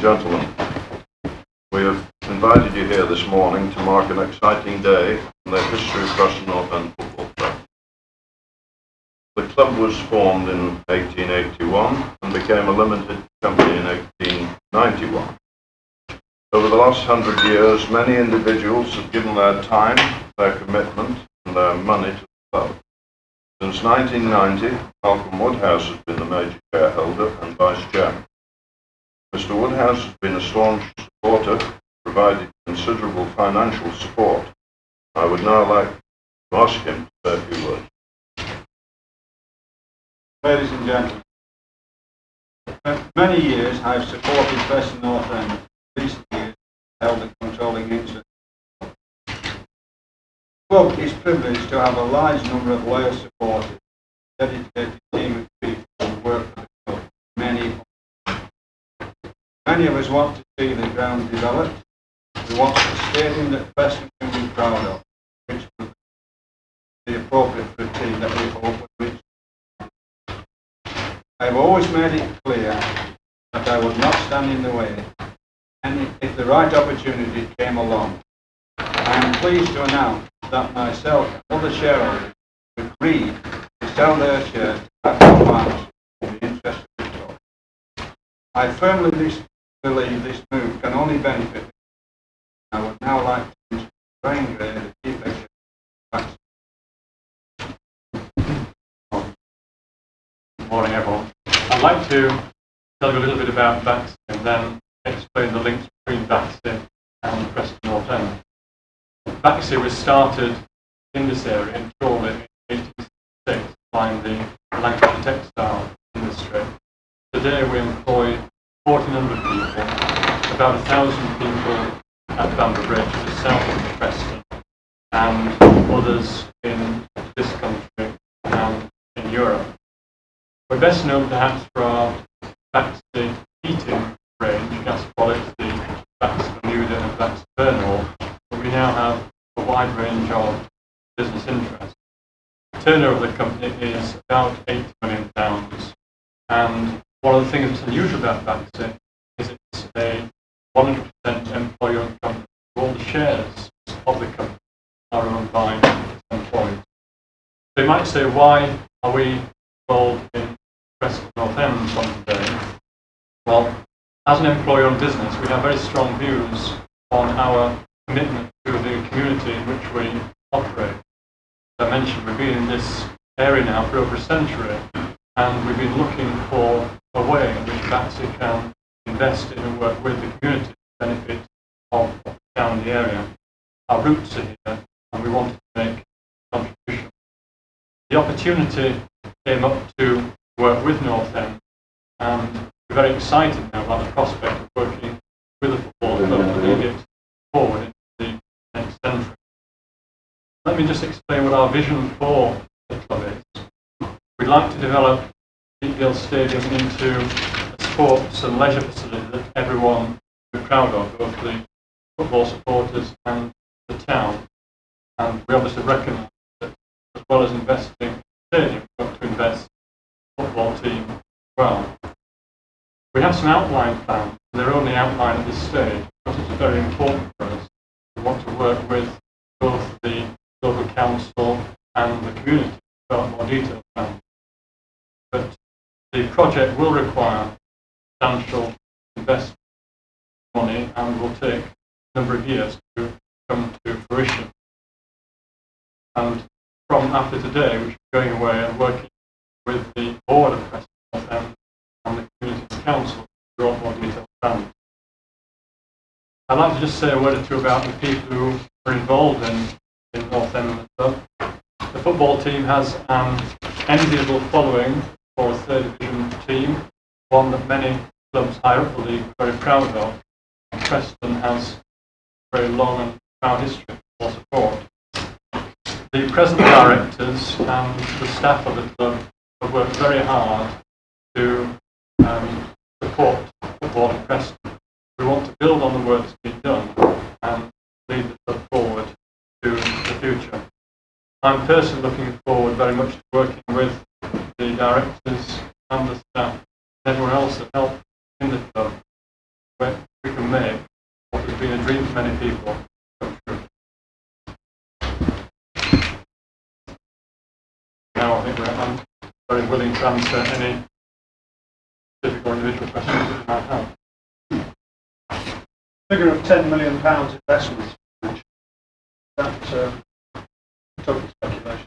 and gentlemen, we have invited you here this morning to mark an exciting day in the history of Preston North End Football Club. The club was formed in 1881 and became a limited company in 1891. Over the last 100 years, many individuals have given their time, their commitment and their money to the club. Since 1990, Malcolm Woodhouse has been the major shareholder and vice chairman. Mr. Woodhouse has been a staunch supporter, provided considerable financial support. I would now like to ask him to say a few words. Ladies and gentlemen, for many years I have supported Preston North End. Recent years held a controlling interest. The club is privileged to have a large number of loyal supporters, dedicated team of people who work for the club. Many of us want to see the ground developed. We want a stadium that Preston can be proud of, which would be appropriate for a team that we hope would reach. I have always made it clear that I would not stand in the way, and if the right opportunity came along. I am pleased to announce that myself and other shareholders agreed to sell their shares at no match in the interest of the club. I firmly believe this move can only benefit me. I would now like to introduce Bryan Gray, the Chief Executive of Baxi. Good morning, everyone. I'd like to tell you a little bit about Baxi and then explain the links between Baxi and Preston North End. Baxi was started in this area in Chorley in 1866, supplying the Lancashire textile industry. Today we employ 1,400 people, about 1,000 people at Bamber Bridge, just south of Preston, and others in this country and in Europe. We're best known perhaps for our Baxi heating range, gas products, the Baxi Bermuda and Baxi Burnhall, but we now have a wide range of business interests. The turnover of the company is about £80 million, and one of the things that's unusual about Baxi is it's a 100% employee-owned company. All the shares of the company are owned by its employees. So you might say, why are we involved in Preston North End from today? Well, as an employee-owned business, we have very strong views on our commitment to the community in which we operate. As I mentioned, we've been in this area now for over a century, and we've been looking for a way in which Baxi can invest in and work with the community to benefit of the town and the area. Our roots are here, and we wanted to make a contribution. The opportunity came up to work with North End, and we're very excited now about the prospect of working with the football club to lead it forward into the next century. Let me just explain what our vision for the club is. We'd like to develop Deepdale Stadium into a sports and leisure facility that everyone will be proud of, both the football supporters and the town. And we obviously recognise that as well as investing in the stadium, we've got to invest in the football team as well. We have some outline plans. They're only outlined at this stage because it's very important for us. We want to work with both the local council and the community to develop more detailed plans. But the project will require substantial investment money and will take a number of years to come to fruition. And from after today, we should be going away and working with the board of Preston North End and the community council to draw more detailed plans. I'd like to just say a word or two about the people who are involved in North End Club. The football team has an enviable following for a third division team, one that many clubs higher up the league are very proud of. And Preston has a very long and proud history of football support. The present directors and the staff of the club have worked very hard to support football in Preston. We want to build on the work that's been done and lead the club forward to the future. I'm personally looking forward very much to working with the directors and the staff and everyone else that helped in the club as many people come through. Now I think I'm very willing to answer any specific or individual questions that you might have. Figure of £10 million investment. That total speculation.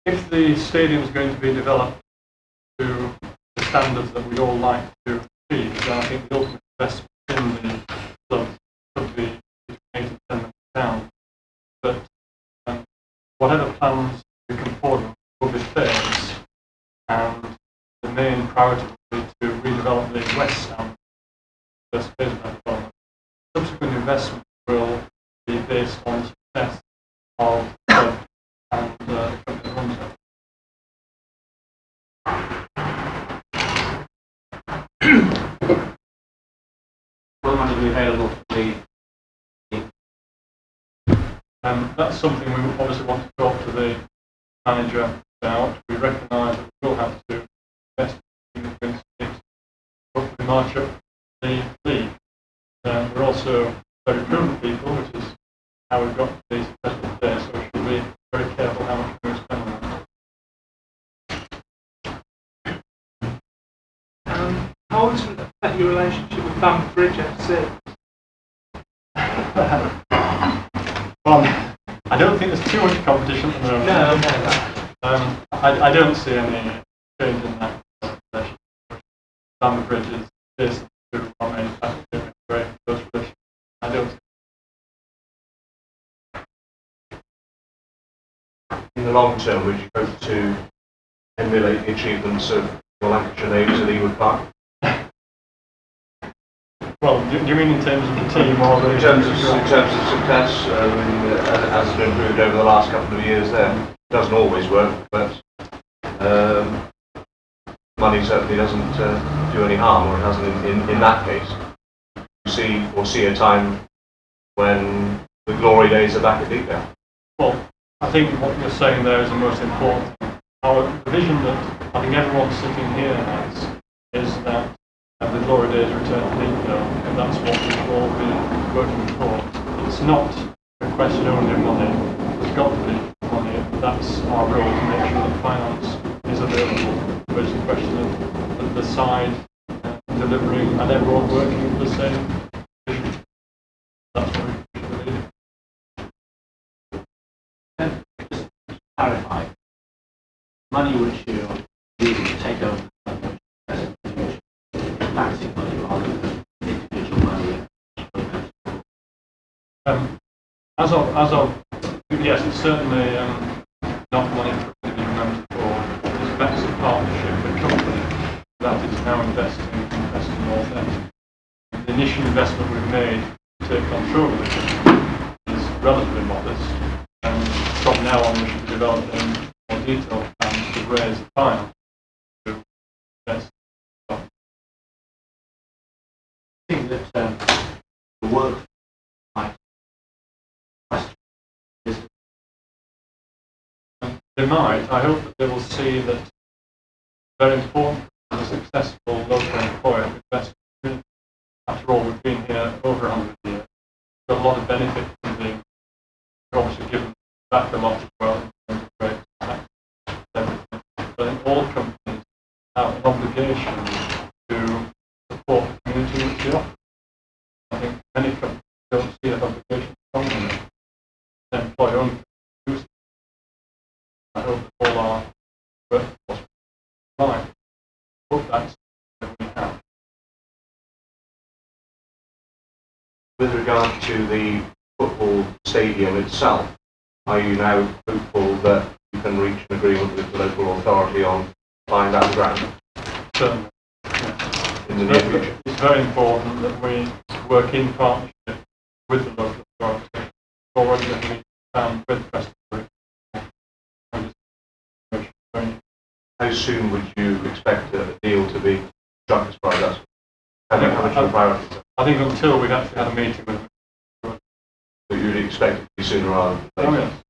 If the stadium is going to be developed to the standards that we all like to achieve, then I think the ultimate investment in the club could be between 8 and £10 million. But whatever plans we come forward will be phased, and the main priority will be to redevelop the west stand, first phase of that development. Subsequent investment will be based on success of the club and the company that runs it. Will money be available for the That's something we obviously want to talk to the manager about. We recognise that we will have to invest in the Prince hopefully march up the league. We're also very prudent people, which is how we've got to these successful days, so we should be very careful how much we spend on that. How does it affect your relationship with Bamford Bridge FC? Well, I don't think there's too much competition at the moment. No. I don't see any change in that relationship. Bamford Bridge is adjacent to our manufacturing and very close relationship. I don't. In the long term, would you hope to emulate the achievements of the Lancashire neighbours at Ewood Park? Well, do you mean in terms of the team or the... In terms of success, as has been proved over the last couple of years there, it doesn't always work, but money certainly doesn't do any harm, or it hasn't in that case. You see a time when the glory days are back at Deepdale. Well, I think what you're saying there is the most important. The vision that I think everyone sitting here has is that the glory days return to Deepdale, and that's what we should all be working for. It's not a question only of money. There's got to be money. That's our role, to make sure that finance is available. But it's a question of the side delivering and everyone working for the same vision. That's what we should be leading. just clarify, money which you're using to take over Baxi money rather than individual money. As of yes, it's certainly not money for individual members at all. It's Baxi partnership, the company that is now investing in Preston North End. The initial investment we've made to take control of the company is relatively modest, and from now on we should be developing more detailed plans to raise the fund to invest. I think that the work might They might. I hope that they will see that it's very important as a successful local employer to invest in the community. After all, we've been here over 100 years. We've got a lot of benefit from being obviously given back a lot as well in terms of rates and everything. But I think all companies have an obligation to support the community which they offer. I think many companies don't see that obligation strongly enough. They employ own companies. I hope that all our workforce line. Hope that's what we have. With regard to the football stadium itself, are you now hopeful that you can reach an agreement with the local authority on buying that ground Certainly. in the near future? It's very important that we work in partnership with the local authority. We're already going to meet with Preston. How soon would you expect a deal to be struck as far as that's how much of a priority? I think until we've actually had a meeting with them. But you'd expect it to be sooner rather than Oh later? yes.